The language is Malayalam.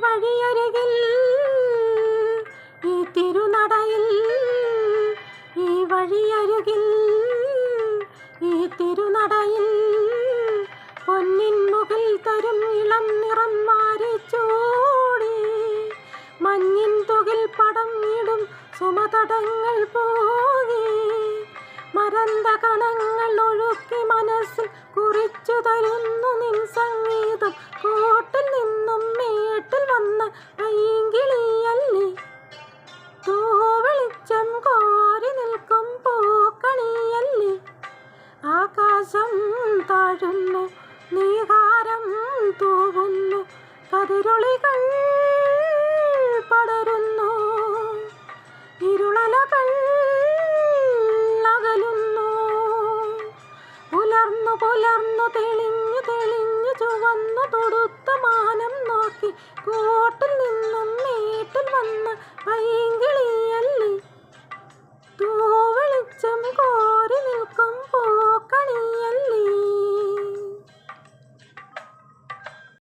വഴിയരികിൽ ഈ തിരുനടയിൽ ഈ വഴിയരികിൽ ഈ തിരുനടയിൽ പൊന്നിൻ മുകിൽ തരും ഇളം നിറം മാറിച്ചൂടി മഞ്ഞിൻ തുകിൽ പടം ഇടും സുമതടങ്ങൾ പോകി മരന്ത കണങ്ങൾ ഒഴുക്കി മനസ്സിൽ കുറിച്ചു തരുന്നു നിൻ സംഗീതം കോട്ടിൽ നിന്നും മേട്ടിൽ വന്ന പൈങ്കിളിയല്ലേ തൂവെളിച്ചം കോരി നിൽക്കും പൂക്കണിയല്ലേ ആകാശം താഴുന്നു നീഹാരം തൂവുന്നു കതിരൊളികൾ പടരുന്നു ഇരുളലകൾ അകലുന്നു പുലർന്നു പുലർന്നു തെളിഞ്ഞു തെളിഞ്ഞു ചുവന്നു തൊടുത്ത മാനം നോക്കി കോട്ടിൽ നിന്നും മേട്ടിൽ വന്ന